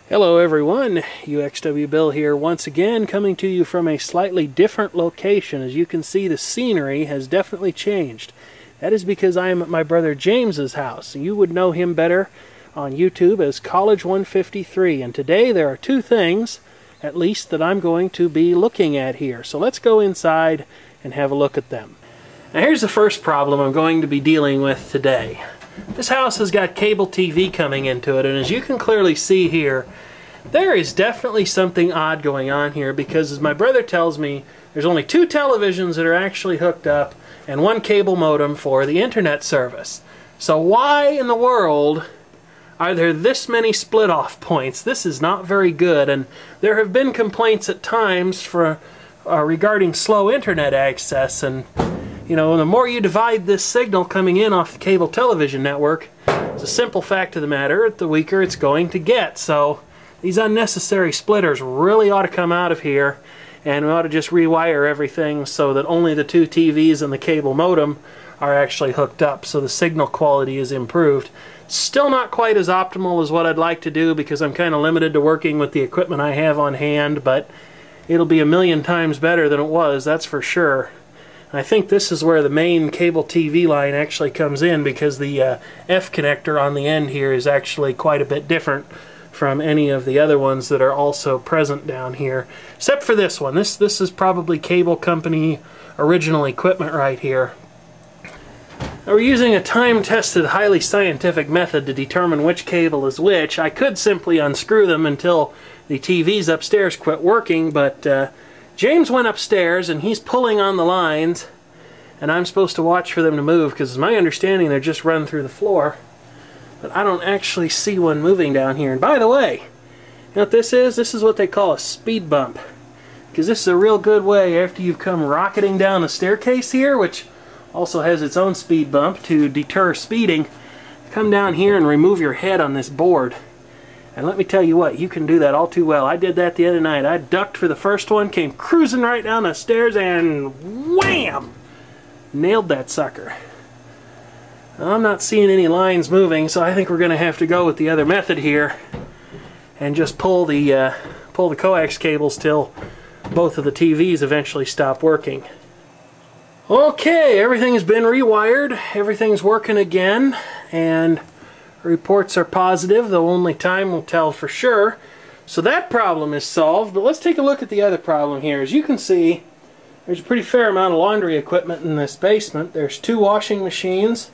Hello everyone, uxwbill here once again, coming to you from a slightly different location. As you can see, the scenery has definitely changed. That is because I am at my brother James's house. You would know him better on YouTube as College 153, and today there are two things, at least, that I'm going to be looking at here. So let's go inside and have a look at them. Now here's the first problem I'm going to be dealing with today. This house has got cable TV coming into it, and as you can clearly see here, there is definitely something odd going on here, because as my brother tells me, there's only two televisions that are actually hooked up and one cable modem for the internet service. So why in the world are there this many split-off points? This is not very good, and there have been complaints at times for regarding slow internet access, and you know, the more you divide this signal coming in off the cable television network, it's a simple fact of the matter, the weaker it's going to get. So these unnecessary splitters really ought to come out of here, and we ought to just rewire everything so that only the two TVs and the cable modem are actually hooked up, so the signal quality is improved. Still not quite as optimal as what I'd like to do, because I'm kind of limited to working with the equipment I have on hand, but it'll be a million times better than it was, that's for sure. I think this is where the main cable TV line actually comes in, because the F connector on the end here is actually quite a bit different from any of the other ones that are also present down here, except for this one. This is probably cable company original equipment right here. Now, we're using a time-tested, highly scientific method to determine which cable is which. I could simply unscrew them until the TVs upstairs quit working, but James went upstairs and he's pulling on the lines, and I'm supposed to watch for them to move, because it's my understanding they're just run through the floor. But I don't actually see one moving down here. And by the way, you know what this is? This is what they call a speed bump, because this is a real good way, after you've come rocketing down the staircase here, which also has its own speed bump to deter speeding, come down here and remove your head on this board. And let me tell you what, you can do that all too well. I did that the other night. I ducked for the first one, came cruising right down the stairs, and wham! Nailed that sucker. I'm not seeing any lines moving, so I think we're going to have to go with the other method here and just pull the coax cables till both of the TVs eventually stop working. Okay, everything has been rewired. Everything's working again, and reports are positive, though only time will tell for sure. So that problem is solved, but let's take a look at the other problem here. As you can see, there's a pretty fair amount of laundry equipment in this basement. There's two washing machines,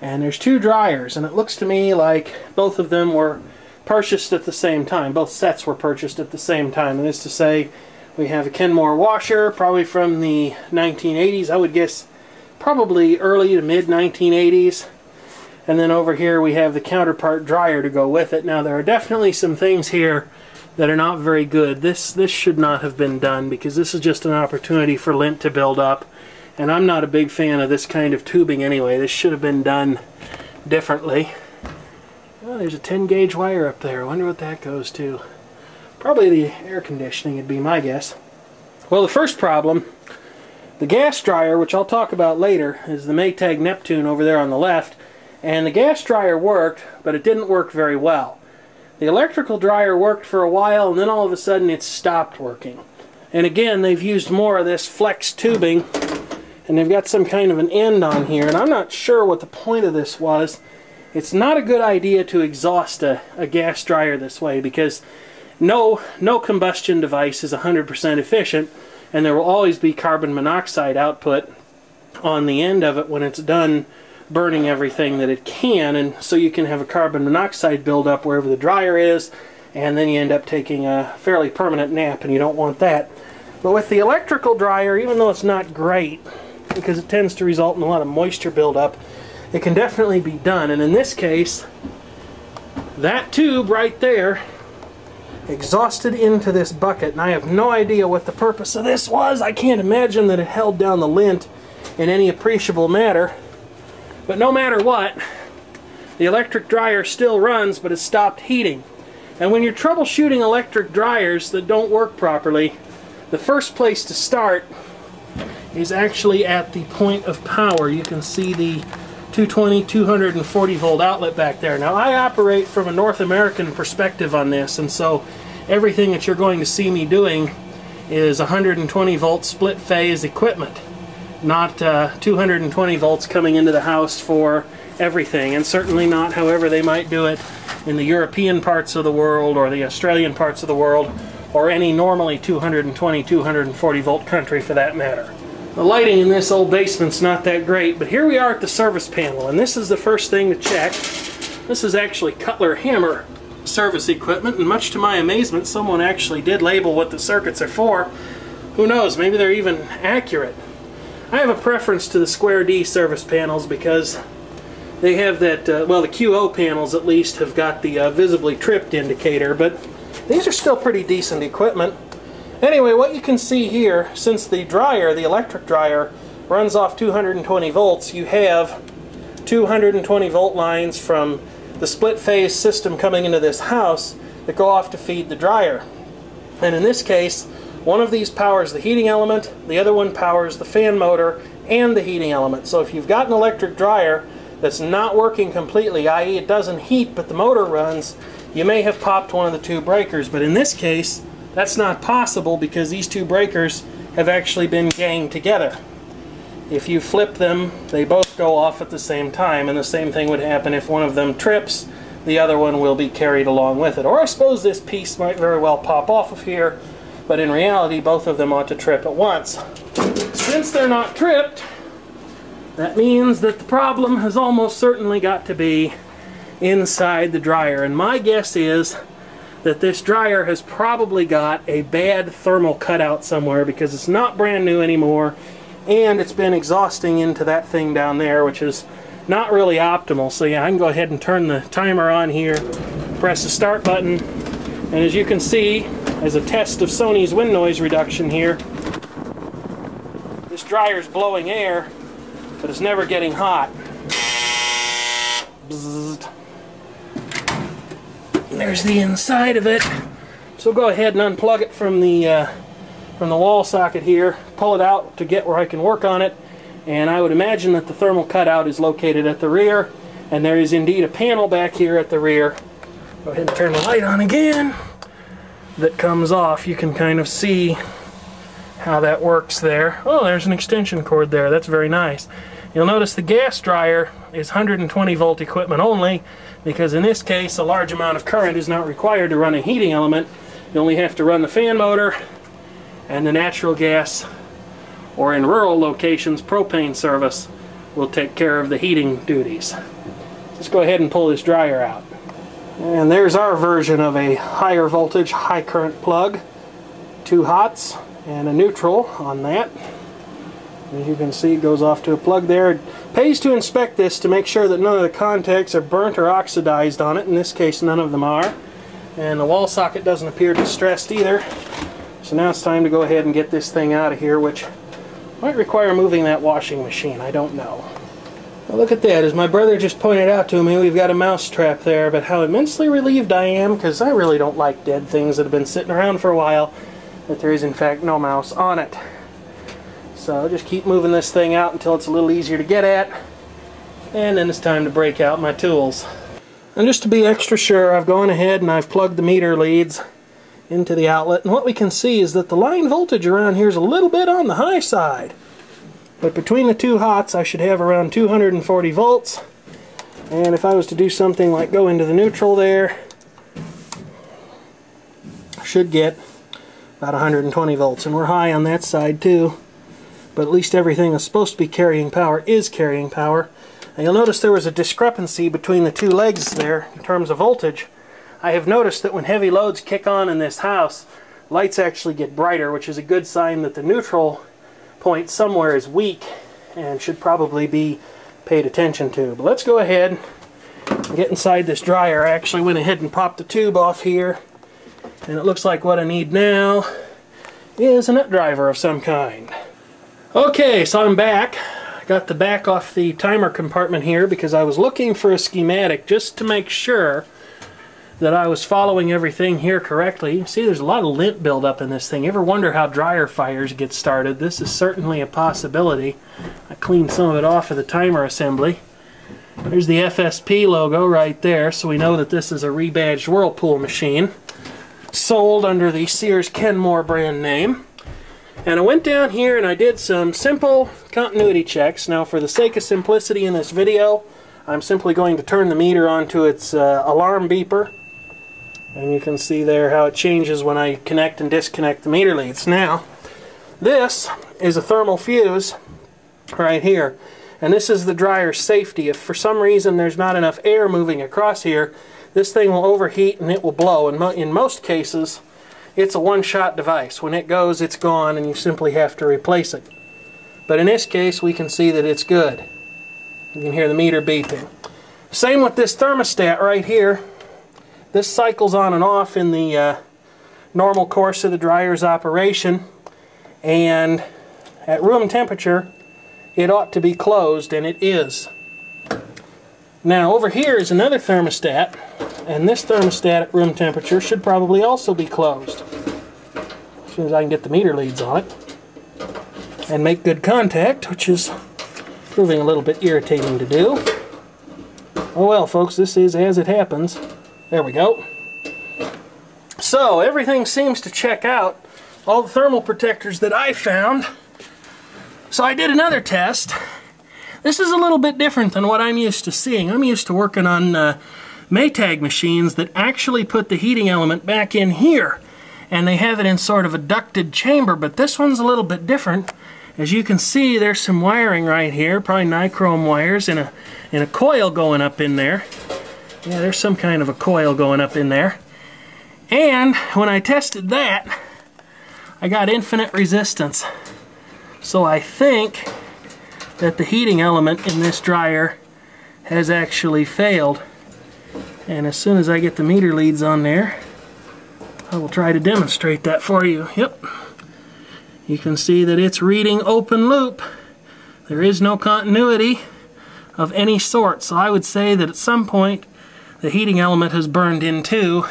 and there's two dryers, and it looks to me like both of them were purchased at the same time. Both sets were purchased at the same time. And this is to say, we have a Kenmore washer, probably from the 1980s. I would guess probably early to mid 1980s. And then over here we have the counterpart dryer to go with it. Now there are definitely some things here that are not very good. This should not have been done, because this is just an opportunity for lint to build up. And I'm not a big fan of this kind of tubing anyway. This should have been done differently. Oh, there's a 10 gauge wire up there. I wonder what that goes to. Probably the air conditioning would be my guess. Well, the first problem, the gas dryer, which I'll talk about later, is the Maytag Neptune over there on the left. And the gas dryer worked, but it didn't work very well. The electrical dryer worked for a while, and then all of a sudden it stopped working. And again, they've used more of this flex tubing, and they've got some kind of an end on here, and I'm not sure what the point of this was. It's not a good idea to exhaust a gas dryer this way, because no combustion device is 100% efficient, and there will always be carbon monoxide output on the end of it when it's done burning everything that it can, and so you can have a carbon monoxide buildup wherever the dryer is, and then you end up taking a fairly permanent nap, and you don't want that. But with the electrical dryer, even though it's not great, because it tends to result in a lot of moisture buildup, it can definitely be done. And in this case, that tube right there exhausted into this bucket, and I have no idea what the purpose of this was. I can't imagine that it held down the lint in any appreciable manner. But no matter what, the electric dryer still runs, but it's stopped heating. And when you're troubleshooting electric dryers that don't work properly, the first place to start is actually at the point of power. You can see the 220, 240 volt outlet back there. Now I operate from a North American perspective on this, and so everything that you're going to see me doing is 120 volt split phase equipment, not 220 volts coming into the house for everything, and certainly not however they might do it in the European parts of the world or the Australian parts of the world, or any normally 220, 240 volt country for that matter. The lighting in this old basement's not that great, but here we are at the service panel, and this is the first thing to check. This is actually Cutler hammer service equipment, and much to my amazement, someone actually did label what the circuits are for. Who knows, maybe they're even accurate. I have a preference to the square D service panels because they have that, well, the QO panels at least have got the visibly tripped indicator, but these are still pretty decent equipment. Anyway, what you can see here, since the dryer, the electric dryer, runs off 220 volts, you have 220 volt lines from the split phase system coming into this house that go off to feed the dryer. And in this case, one of these powers the heating element, the other one powers the fan motor and the heating element. So if you've got an electric dryer that's not working completely, i.e. it doesn't heat but the motor runs, you may have popped one of the two breakers. But in this case, that's not possible because these two breakers have actually been ganged together. If you flip them, they both go off at the same time, and the same thing would happen if one of them trips, the other one will be carried along with it. Or I suppose this piece might very well pop off of here, but in reality both of them ought to trip at once. Since they're not tripped, that means that the problem has almost certainly got to be inside the dryer, and my guess is that this dryer has probably got a bad thermal cutout somewhere because it's not brand new anymore, and it's been exhausting into that thing down there, which is not really optimal. So yeah, I can go ahead and turn the timer on here, press the start button, and as you can see, as a test of Sony's wind noise reduction here, this dryer's blowing air, but it's never getting hot. Bzzzt. There's the inside of it. So go ahead and unplug it from the wall socket here, pull it out to get where I can work on it, and I would imagine that the thermal cutout is located at the rear, and there is indeed a panel back here at the rear. Go ahead and turn the light on again. That comes off. You can kind of see how that works there. Oh, there's an extension cord there. That's very nice. You'll notice the gas dryer is 120 volt equipment only, because in this case a large amount of current is not required to run a heating element. You only have to run the fan motor, and the natural gas, or in rural locations propane service, will take care of the heating duties. Let's go ahead and pull this dryer out. And there's our version of a higher voltage high current plug. 2 hots and a neutral on that. As you can see, it goes off to a plug there. It pays to inspect this to make sure that none of the contacts are burnt or oxidized on it. In this case, none of them are. And the wall socket doesn't appear distressed either. So now it's time to go ahead and get this thing out of here, which might require moving that washing machine. I don't know. Well, look at that. As my brother just pointed out to me, we've got a mousetrap there, but how immensely relieved I am, because I really don't like dead things that have been sitting around for a while, that there is in fact no mouse on it. So I'll just keep moving this thing out until it's a little easier to get at, and then it's time to break out my tools. And just to be extra sure, I've gone ahead and I've plugged the meter leads into the outlet, and what we can see is that the line voltage around here is a little bit on the high side. But between the 2 hots I should have around 240 volts, and if I was to do something like go into the neutral there, I should get about 120 volts, and we're high on that side too. But at least everything that's supposed to be carrying power is carrying power. And you'll notice there was a discrepancy between the 2 legs there in terms of voltage. I have noticed that when heavy loads kick on in this house, lights actually get brighter, which is a good sign that the neutral point somewhere is weak and should probably be paid attention to. But let's go ahead and get inside this dryer. I actually went ahead and popped the tube off here, and it looks like what I need now is a nut driver of some kind. Okay, so I'm back. I got the back off the timer compartment here because I was looking for a schematic just to make sure that I was following everything here correctly. You see there's a lot of lint buildup in this thing. You ever wonder how dryer fires get started? This is certainly a possibility. I cleaned some of it off of the timer assembly. There's the FSP logo right there, so we know that this is a rebadged Whirlpool machine, sold under the Sears Kenmore brand name. And I went down here and I did some simple continuity checks. Now, for the sake of simplicity in this video, I'm simply going to turn the meter onto its alarm beeper. And you can see there how it changes when I connect and disconnect the meter leads. Now, this is a thermal fuse right here. And this is the dryer's safety. If for some reason there's not enough air moving across here, this thing will overheat and it will blow. In most cases, it's a one-shot device. When it goes, it's gone and you simply have to replace it. But in this case, we can see that it's good. You can hear the meter beeping. Same with this thermostat right here. This cycles on and off in the normal course of the dryer's operation. And at room temperature, it ought to be closed, and it is. Now, over here is another thermostat, and this thermostat at room temperature should probably also be closed. As soon as I can get the meter leads on it and make good contact, which is proving a little bit irritating to do. Oh well, folks, this is as it happens. There we go. So, everything seems to check out. All the thermal protectors that I found. So I did another test. This is a little bit different than what I'm used to seeing. I'm used to working on Maytag machines that actually put the heating element back in here. And they have it in sort of a ducted chamber, but this one's a little bit different. As you can see, there's some wiring right here, probably nichrome wires, and a coil going up in there. Yeah, there's some kind of a coil going up in there. And when I tested that, I got infinite resistance. So I think that the heating element in this dryer has actually failed. And as soon as I get the meter leads on there, I will try to demonstrate that for you. Yep. You can see that it's reading open loop. There is no continuity of any sort. So I would say that at some point the heating element has burned in too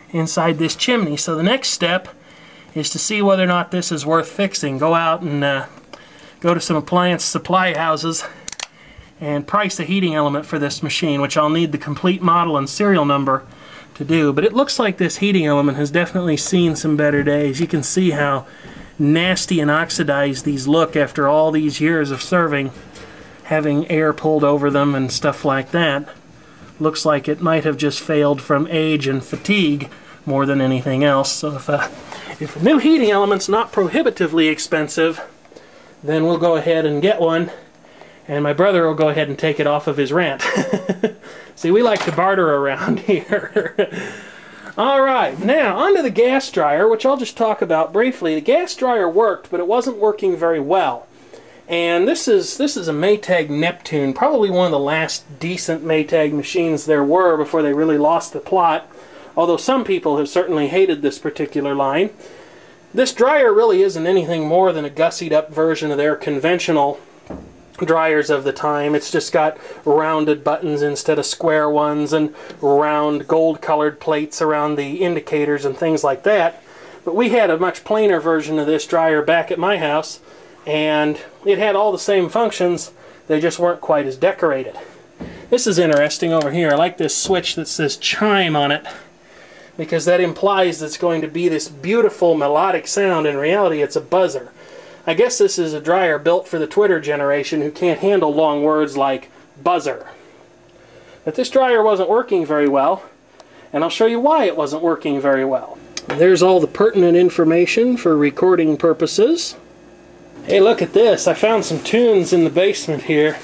inside this chimney. So the next step is to see whether or not this is worth fixing. Go out and go to some appliance supply houses and price a heating element for this machine, which I'll need the complete model and serial number to do. But it looks like this heating element has definitely seen some better days. You can see how nasty and oxidized these look after all these years of serving, having air pulled over them and stuff like that. Looks like it might have just failed from age and fatigue more than anything else. So if a new heating element's not prohibitively expensive, then we'll go ahead and get one, and my brother will go ahead and take it off of his rent. See, we like to barter around here. Alright, now onto the gas dryer, which I'll just talk about briefly. The gas dryer worked, but it wasn't working very well. And this is a Maytag Neptune, probably one of the last decent Maytag machines there were before they really lost the plot. Although some people have certainly hated this particular line. This dryer really isn't anything more than a gussied up version of their conventional dryers of the time. It's just got rounded buttons instead of square ones, and round gold colored plates around the indicators and things like that. But we had a much plainer version of this dryer back at my house, and it had all the same functions, they just weren't quite as decorated. This is interesting over here. I like this switch that says chime on it, because that implies that it's going to be this beautiful melodic sound. In reality, it's a buzzer. I guess this is a dryer built for the Twitter generation who can't handle long words like buzzer. But this dryer wasn't working very well, and I'll show you why it wasn't working very well. There's all the pertinent information for recording purposes. Hey, look at this. I found some tunes in the basement here.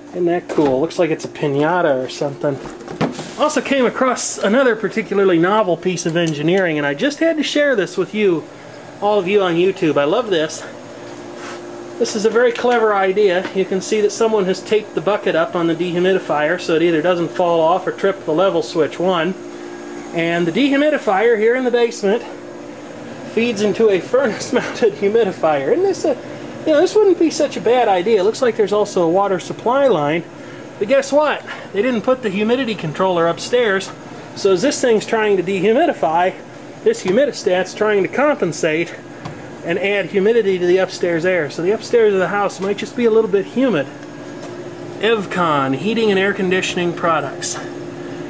Isn't that cool? Looks like it's a piñata or something. Also came across another particularly novel piece of engineering, and I just had to share this with you, all of you on YouTube. I love this. This is a very clever idea. You can see that someone has taped the bucket up on the dehumidifier so it either doesn't fall off or trip the level switch, one. And the dehumidifier here in the basement feeds into a furnace-mounted humidifier. Isn't this this wouldn't be such a bad idea. It looks like there's also a water supply line. But guess what? They didn't put the humidity controller upstairs. So as this thing's trying to dehumidify, this humidistat's trying to compensate and add humidity to the upstairs air. So the upstairs of the house might just be a little bit humid. Evcon, heating and air conditioning products.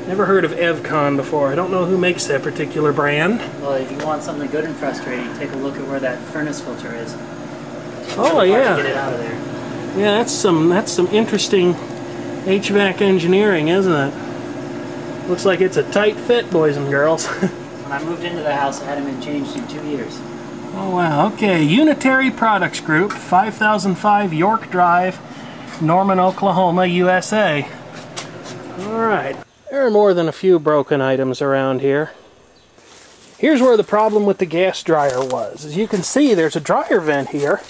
Never heard of Evcon before. I don't know who makes that particular brand. Well, if you want something good and frustrating, take a look at where that furnace filter is. Oh yeah. To get it out of there. Yeah, that's some interesting HVAC engineering, isn't it? Looks like it's a tight fit, boys and girls. When I moved into the house, it hadn't been changed in 2 years. Oh wow, okay. Unitary Products Group, 5005 York Drive, Norman, Oklahoma, USA. Alright. There are more than a few broken items around here. Here's where the problem with the gas dryer was. As you can see, there's a dryer vent here,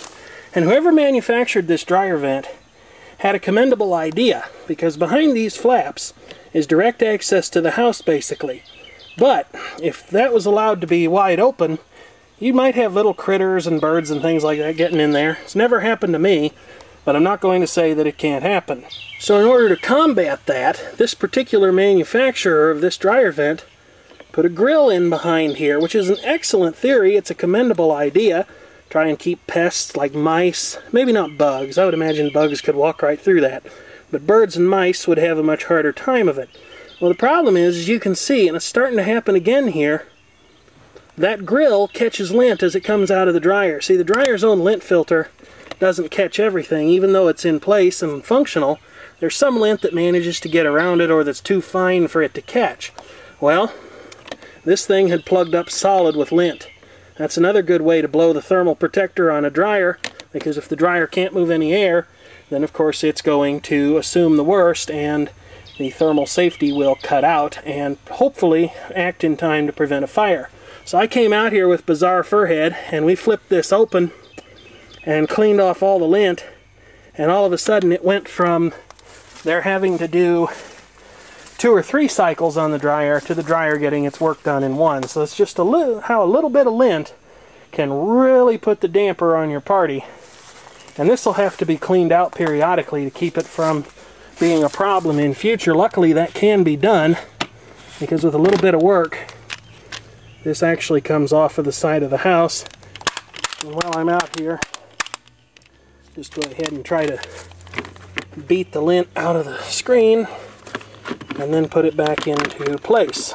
and whoever manufactured this dryer vent had a commendable idea, because behind these flaps is direct access to the house, basically. But if that was allowed to be wide open, you might have little critters and birds and things like that getting in there. It's never happened to me, but I'm not going to say that it can't happen. So in order to combat that, this particular manufacturer of this dryer vent put a grill in behind here, which is an excellent theory. It's a commendable idea. Try and keep pests like mice, maybe not bugs. I would imagine bugs could walk right through that. But birds and mice would have a much harder time of it. Well, the problem is, as you can see, and it's starting to happen again here, that grill catches lint as it comes out of the dryer. See, the dryer's own lint filter doesn't catch everything, even though it's in place and functional. There's some lint that manages to get around it, or that's too fine for it to catch. Well, this thing had plugged up solid with lint. That's another good way to blow the thermal protector on a dryer, because if the dryer can't move any air, then of course it's going to assume the worst, and the thermal safety will cut out and hopefully act in time to prevent a fire. So I came out here with Bizarre Furhead, and we flipped this open and cleaned off all the lint, and all of a sudden it went from there having to do 2 or 3 cycles on the dryer to the dryer getting its work done in one. So it's just how a little bit of lint can really put the damper on your party. And this will have to be cleaned out periodically to keep it from being a problem in future. Luckily that can be done, because with a little bit of work, this actually comes off of the side of the house. And while I'm out here, just go ahead and try to beat the lint out of the screen and then put it back into place.